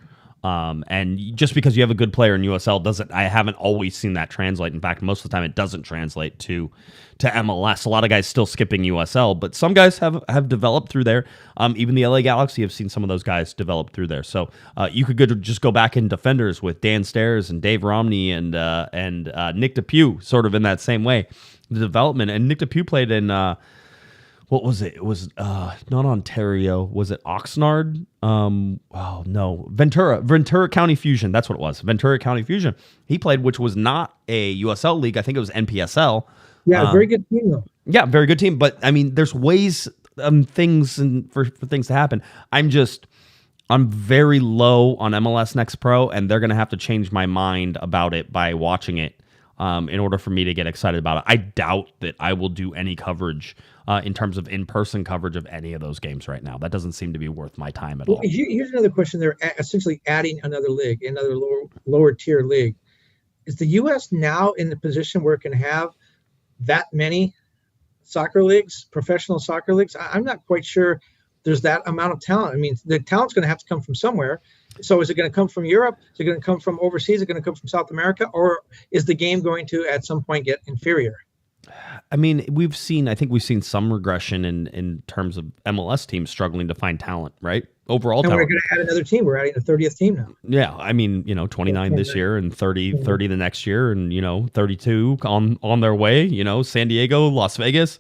And just because you have a good player in USL I haven't always seen that translate. In fact, most of the time it doesn't translate to MLS. A lot of guys still skipping USL, but some guys have developed through there. Even the LA Galaxy have seen some of those guys develop through there. So you could just go back in defenders with Dan Stairs and Dave Romney and Nick DePuy, sort of in that same way. The development, and Nick DePuy played in what was it? It was not Ontario. Was it Oxnard? No, Ventura County Fusion. That's what it was. Ventura County Fusion. He played, which was not a USL league. I think it was NPSL. Yeah, very good team though. Yeah, very good team. But I mean, there's ways, things and for things to happen. I'm very low on MLS Next Pro, and they're going to have to change my mind about it by watching it in order for me to get excited about it. I doubt that I will do any coverage in terms of in-person coverage of any of those games right now. That doesn't seem to be worth my time at all. Here's another question. They're essentially adding another league, another lower tier league. Is the U.S. now in the position where it can have that many soccer leagues, professional soccer leagues? I'm not quite sure there's that amount of talent. I mean, the talent's going to have to come from somewhere. So is it going to come from Europe? Is it going to come from overseas? Is it going to come from South America? Or is the game going to, at some point, get inferior? I mean, I think we've seen some regression in terms of MLS teams struggling to find talent, right? Overall and talent. We're going to add another team. We're adding a 30th team now. Yeah, I mean, 29 this year and 30 the next year, and 32 on their way. San Diego, Las Vegas,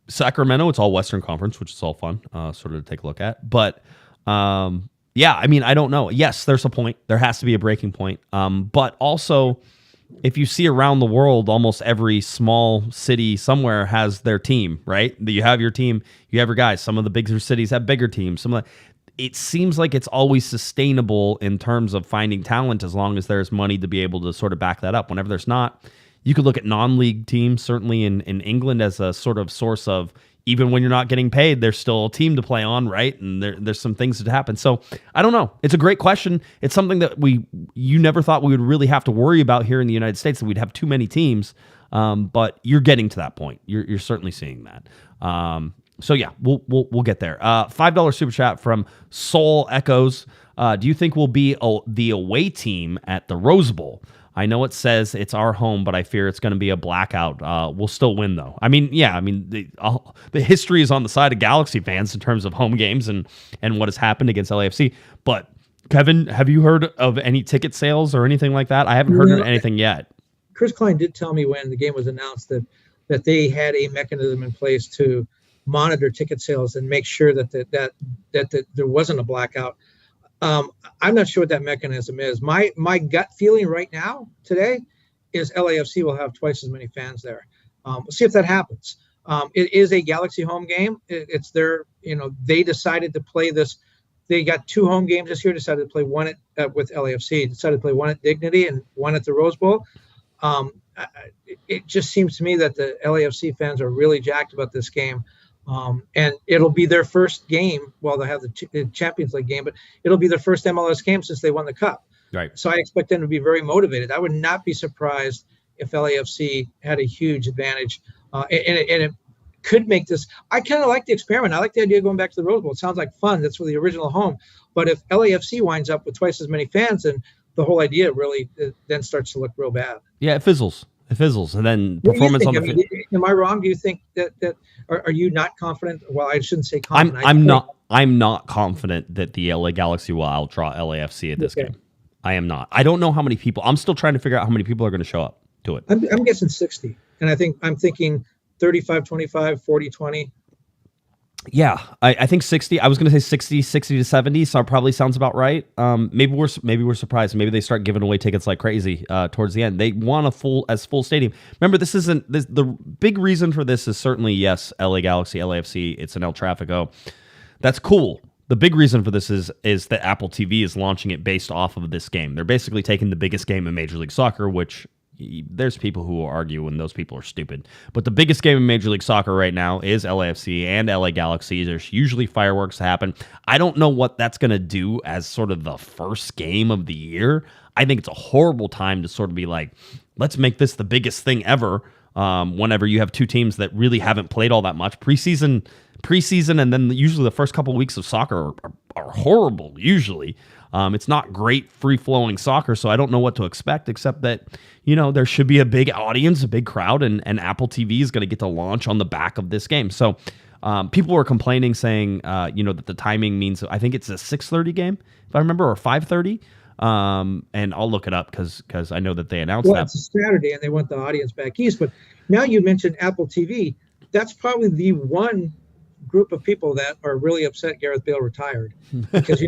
Sacramento. It's all Western Conference, which is all fun, sort of to take a look at. But yeah, I mean, I don't know. Yes, there's a point. There has to be a breaking point. But also, if you see around the world, almost every small city somewhere has their team, right? You have your team, you have your guys. Some of the bigger cities have bigger teams. It seems like it's always sustainable in terms of finding talent as long as there's money to be able to sort of back that up. Whenever there's not, you could look at non-league teams, certainly in England, as a sort of source of, even when you're not getting paid, there's still a team to play on, right? And there's some things that happen. So I don't know. It's a great question. It's something that you never thought we would really have to worry about here in the United States, that we'd have too many teams. But you're getting to that point. You're certainly seeing that. So yeah, we'll get there. $5 super chat from Soul Echoes. Do you think we'll be the away team at the Rose Bowl? I know it says it's our home, but I fear it's going to be a blackout. We'll still win, though. I mean, yeah, the history is on the side of Galaxy fans in terms of home games and what has happened against LAFC. But, Kevin, have you heard of any ticket sales or anything like that? I haven't heard of anything yet. Chris Klein did tell me when the game was announced that they had a mechanism in place to monitor ticket sales and make sure that there wasn't a blackout. I'm not sure what that mechanism is. My gut feeling right now, today, is LAFC will have twice as many fans there. We'll see if that happens. It is a Galaxy home game. It's their, they decided to play this. They got two home games this year, decided to play one with LAFC, decided to play one at Dignity and one at the Rose Bowl. It just seems to me that the LAFC fans are really jacked about this game. And it'll be their first game. Well, they have the Champions League game, but it'll be their first MLS game since they won the Cup. Right. So I expect them to be very motivated. I would not be surprised if LAFC had a huge advantage. And it could make this. I kind of like the experiment. I like the idea of going back to the Rose Bowl. It sounds like fun. That's for the original home. But if LAFC winds up with twice as many fans, then the whole idea really then starts to look real bad. Yeah, it fizzles. And then performance on the am I wrong? Do you think that are you not confident? Well, I shouldn't say confident. I'm not confident that the LA Galaxy will outdraw LAFC at this game. I am not. I don't know how many people. I'm still trying to figure out how many people are going to show up to it. I'm guessing 60, and I'm thinking 35-25, 40-20. Yeah, I think 60. I was going to say 60 to 70. So probably sounds about right. Maybe we're surprised. Maybe they start giving away tickets like crazy towards the end. They want a full stadium. Remember, this isn't the big reason for this is certainly yes, LA Galaxy, LAFC. It's an El Trafico. That's cool. The big reason for this is that Apple TV is launching it based off of this game. They're basically taking the biggest game in Major League Soccer, which there's people who will argue and those people are stupid. But the biggest game in Major League Soccer right now is LAFC and LA Galaxy. There's usually fireworks happen. I don't know what that's going to do as sort of the first game of the year. I think it's a horrible time to sort of be like, let's make this the biggest thing ever whenever you have two teams that really haven't played all that much. Preseason, and then usually the first couple of weeks of soccer are horrible, usually. It's not great free-flowing soccer, so I don't know what to expect, except that, there should be a big audience, a big crowd, and Apple TV is going to get to launch on the back of this game. So people were complaining, saying, that the timing means, I think it's a 6:30 game, if I remember, or 5:30. And I'll look it up because I know that they announced that. Well, it's a Saturday, and they want the audience back east. But now you mentioned Apple TV. That's probably the one group of people that are really upset Gareth Bale retired, because they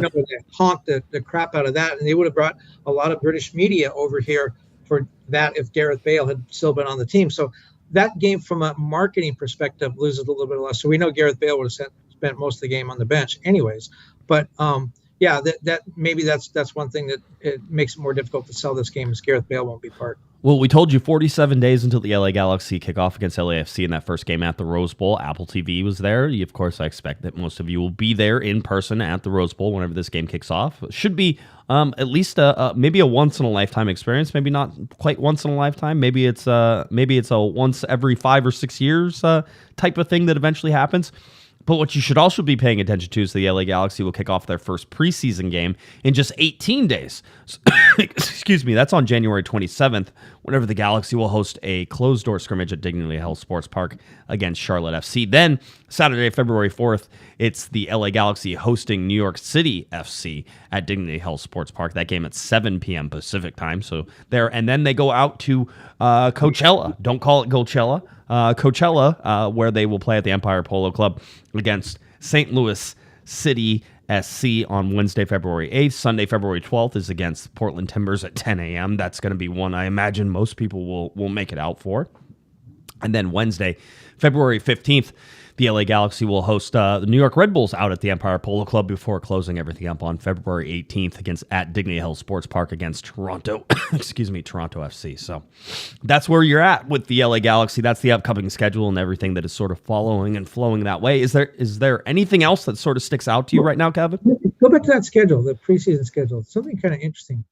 honked the crap out of that, and they would have brought a lot of British media over here for that if Gareth Bale had still been on the team. So that game, from a marketing perspective, loses a little bit less. So we know Gareth Bale would have spent most of the game on the bench anyways. But that maybe that's one thing that it makes it more difficult to sell this game, is Gareth Bale won't be part. Well, we told you 47 days until the LA Galaxy kick off against LAFC in that first game at the Rose Bowl. Apple TV was there. Of course, I expect that most of you will be there in person at the Rose Bowl whenever this game kicks off. It should be at least maybe a once-in-a-lifetime experience. Maybe not quite once in a lifetime. Maybe it's a once every 5 or 6 years type of thing that eventually happens. But what you should also be paying attention to is the LA Galaxy will kick off their first preseason game in just 18 days. Excuse me, that's on January 27th, whenever the Galaxy will host a closed-door scrimmage at Dignity Health Sports Park against Charlotte FC. Then, Saturday, February 4th, it's the LA Galaxy hosting New York City FC at Dignity Health Sports Park. That game at 7 p.m. Pacific time. So there, and then they go out to Coachella. Don't call it Coachella. Coachella, where they will play at the Empire Polo Club against St. Louis City SC on Wednesday, February 8th. Sunday, February 12th is against Portland Timbers at 10 a.m. That's going to be one I imagine most people will make it out for. And then Wednesday, February 15th, the LA Galaxy will host the New York Red Bulls out at the Empire Polo Club before closing everything up on February 18th at Dignity Health Sports Park against Toronto, Toronto FC. So that's where you're at with the LA Galaxy. That's the upcoming schedule and everything that is sort of following and flowing that way. Is there anything else that sort of sticks out to you right now, Kevin? Go back to that schedule, the preseason schedule. Something kind of interesting.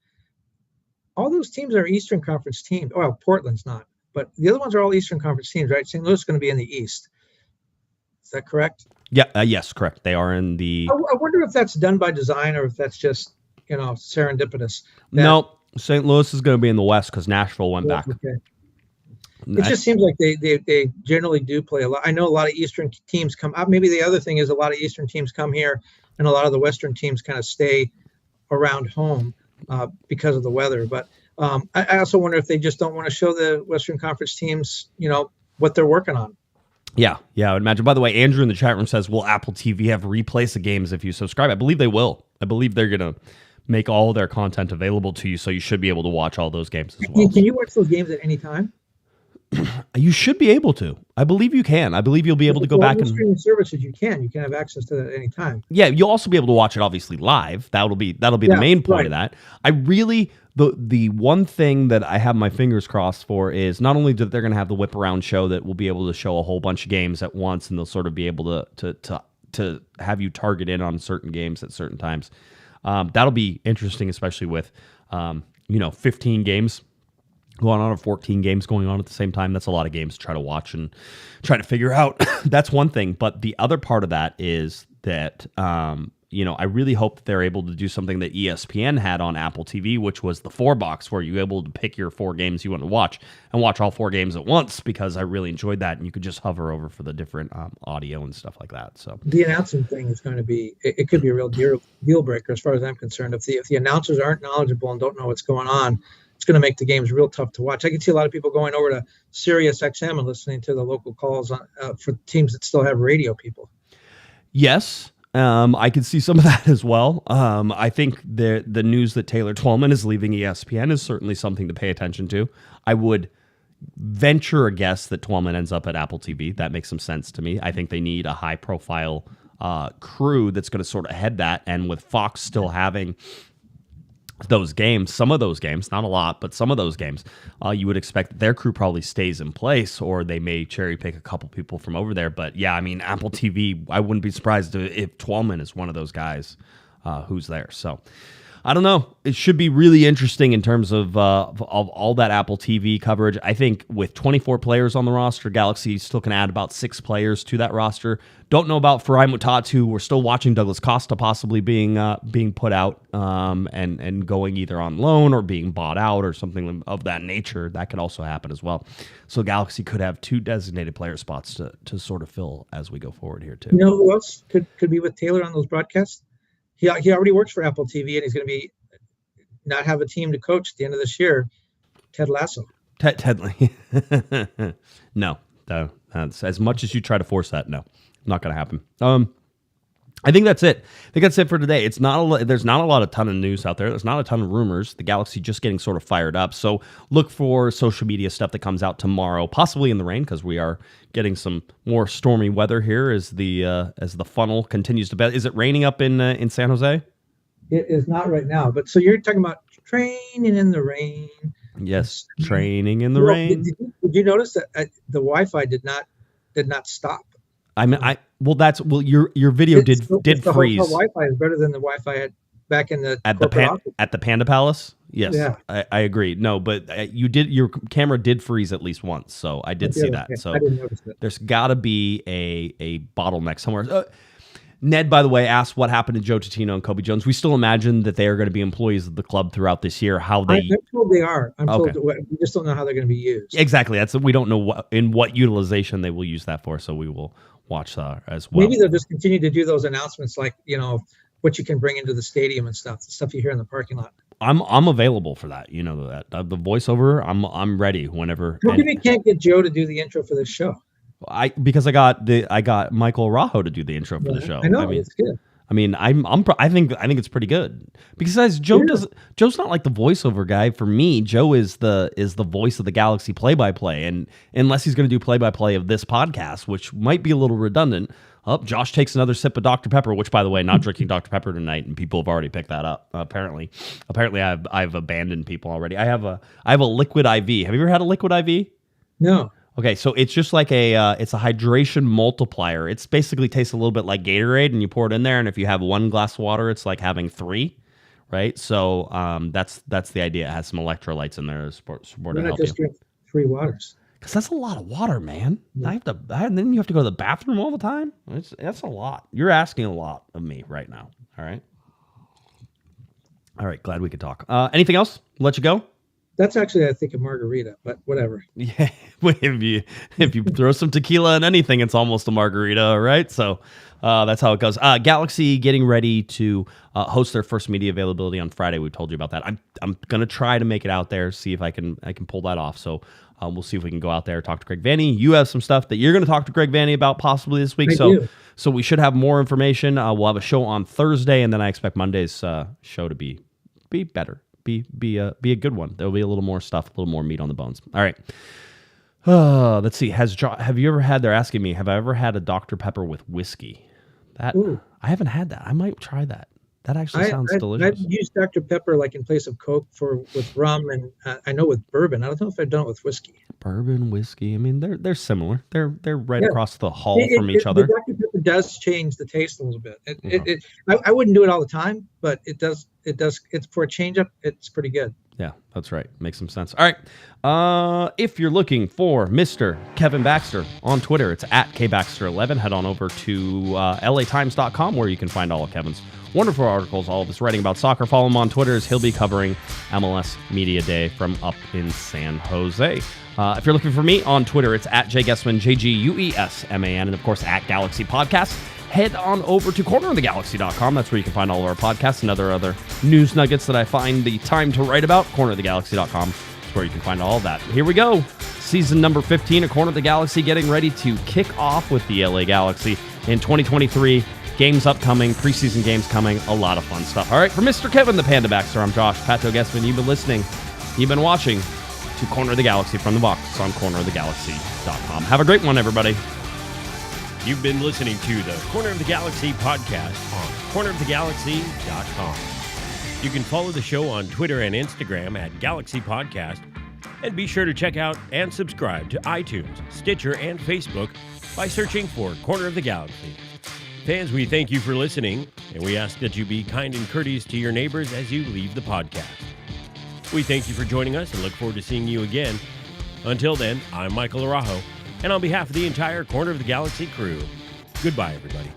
All those teams are Eastern Conference teams. Well, Portland's not, but the other ones are all Eastern Conference teams, right? St. Louis is going to be in the East. Is that correct? Yeah. Yes, correct. They are in the. I wonder if that's done by design or if that's just serendipitous. No, St. Louis is going to be in the West because Nashville went back. Okay. It just seems like they generally do play a lot. I know a lot of Eastern teams come out. Maybe the other thing is a lot of Eastern teams come here, and a lot of the Western teams kind of stay around home because of the weather. But I also wonder if they just don't want to show the Western Conference teams, what they're working on. Yeah, I would imagine. By the way, Andrew in the chat room says, will Apple TV have replays of games if you subscribe? I believe they will. I believe they're going to make all their content available to you, so you should be able to watch all those games as well. Can you watch those games at any time? You should be able to. I believe you can. I believe you'll be able to go back and streaming services. You can have access to that at any time. Yeah, you'll also be able to watch it obviously live. That'll be the main point of that. I really the one thing that I have my fingers crossed for is not only that they're going to have the whip around show that will be able to show a whole bunch of games at once, and they'll sort of be able to have you target in on certain games at certain times. That'll be interesting, especially with 15 games going on or 14 games going on at the same time. That's a lot of games to try to watch and try to figure out. That's one thing. But the other part of that is that, I really hope that they're able to do something that ESPN had on Apple TV, which was the 4-box, where you're able to pick your 4 games you want to watch and watch all 4 games at once, because I really enjoyed that. And you could just hover over for the different audio and stuff like that. So the announcing thing is going to be, it could be a real deal breaker as far as I'm concerned. If the announcers aren't knowledgeable and don't know what's going on, it's going to make the games real tough to watch. I can see a lot of people going over to Sirius XM and listening to the local calls for teams that still have radio people. Yes. I could see some of that as well. I think the news that Taylor Twellman is leaving ESPN is certainly something to pay attention to. I would venture a guess that Twellman ends up at Apple TV. That makes some sense to me. I think they need a high-profile crew that's going to sort of head that, and with Fox still having those games, some of those games, not a lot, but some of those games, you would expect that their crew probably stays in place, or they may cherry pick a couple people from over there. But yeah, I mean, Apple TV, I wouldn't be surprised if Twellman is one of those guys who's there. So I don't know. It should be really interesting in terms of all that Apple TV coverage. I think with 24 players on the roster, Galaxy still can add about 6 players to that roster. Don't know about Farai Mutatu. We're still watching Douglas Costa possibly being put out and going either on loan or being bought out or something of that nature. That could also happen as well. So Galaxy could have 2 designated player spots to sort of fill as we go forward here too. You know who else could be with Taylor on those broadcasts? He already works for Apple TV, and he's going to be not have a team to coach at the end of this year. Ted Lasso. Ted. No, that's as much as you try to force that. No, not going to happen. I think that's it. I think that's it for today. There's not a ton of news out there. There's not a ton of rumors. The Galaxy just getting sort of fired up. So look for social media stuff that comes out tomorrow, possibly in the rain, because we are getting some more stormy weather here as the funnel continues to bed. Is it raining up in San Jose? It is not right now. But so you're talking about training in the rain. Yes, training in the rain. Did you notice that the Wi-Fi did not stop? Your video did freeze. The Wi-Fi is better than the Wi-Fi back in the at the Panda Palace. Yes, yeah. I agree. No, but your camera did freeze at least once, so I did see that. Okay. So I didn't notice that. There's got to be a bottleneck somewhere. Ned, by the way, asked what happened to Joe Tutino and Kobe Jones. We still imagine that they are going to be employees of the club throughout this year. I'm told they are. I'm told we just don't know how they're going to be used. Exactly. We don't know what utilization they will use that for. So we will watch as well. Maybe they'll just continue to do those announcements, like what you can bring into the stadium and stuff. The stuff you hear in the parking lot. I'm available for that. You know that the voiceover. I'm ready whenever. How come you can't get Joe to do the intro for this show? Because I got Michael Araujo to do the intro for the show. I know, it's good. I mean, I think it's pretty good because Joe's not like the voiceover guy. For me, Joe is the voice of the Galaxy play-by-play, and unless he's going to do play-by-play of this podcast, which might be a little redundant. Josh takes another sip of Dr. Pepper, which, by the way, not drinking Dr. Pepper tonight, and people have already picked that up. Apparently, I've abandoned people already. I have a liquid IV. Have you ever had a liquid IV? No. Okay, so it's just like it's a hydration multiplier. It's basically tastes a little bit like Gatorade, and you pour it in there, and if you have 1 glass of water, it's like having 3, right? So that's the idea. It has some electrolytes in there to support to help just drink 3 waters. Because that's a lot of water, man. Yeah. And then you have to go to the bathroom all the time. That's a lot. You're asking a lot of me right now. All right. Glad we could talk. Anything else? Let you go. That's actually, I think, a margarita, but whatever. Yeah, if you throw some tequila in anything, it's almost a margarita, right? So that's how it goes. Galaxy getting ready to host their first media availability on Friday. We told you about that. I'm gonna try to make it out there, see if I can pull that off. So we'll see if we can go out there, talk to Greg Vanney. You have some stuff that you're gonna talk to Greg Vanney about possibly this week. So we should have more information. We'll have a show on Thursday, and then I expect Monday's show to be better. Be a good one. There'll be a little more stuff, a little more meat on the bones. All right. Let's see. Have you ever had? They're asking me. Have I ever had a Dr. Pepper with whiskey? I haven't had that. I might try that. That actually sounds delicious. I've used Dr. Pepper like in place of Coke with rum, and I know with bourbon. I don't know if I've done it with whiskey. Bourbon, whiskey. I mean, they're similar. They're right across the hall from each other. The Dr. Pepper does change the taste a little bit. I wouldn't do it all the time, but it does. It's for a change up. It's pretty good. Yeah, that's right. Makes some sense. All right. If you're looking for Mr. Kevin Baxter on Twitter, it's at KBaxter11. Head on over to LATimes.com where you can find all of Kevin's wonderful articles, all of his writing about soccer. Follow him on Twitter as he'll be covering MLS Media Day from up in San Jose. If you're looking for me on Twitter, it's at JGuesman, JGUESMAN, and of course at Galaxy Podcast. Head on over to cornerofthegalaxy.com. That's where you can find all of our podcasts and other news nuggets that I find the time to write about. Cornerofthegalaxy.com is where you can find all of that. Here we go. Season number 15 of Corner of the Galaxy getting ready to kick off with the LA Galaxy in 2023. Games upcoming, preseason games coming, a lot of fun stuff. All right, for Mr. Kevin the Panda Baxter, I'm Josh Pato Guesman. You've been listening, you've been watching to Corner of the Galaxy from the Box on cornerofthegalaxy.com. Have a great one, everybody. You've been listening to the Corner of the Galaxy podcast on cornerofthegalaxy.com. You can follow the show on Twitter and Instagram at Galaxy Podcast, and be sure to check out and subscribe to iTunes, Stitcher, and Facebook by searching for Corner of the Galaxy. Fans, we thank you for listening, and we ask that you be kind and courteous to your neighbors as you leave the podcast. We thank you for joining us and look forward to seeing you again. Until then, I'm Michael Araujo, and on behalf of the entire Corner of the Galaxy crew, goodbye, everybody.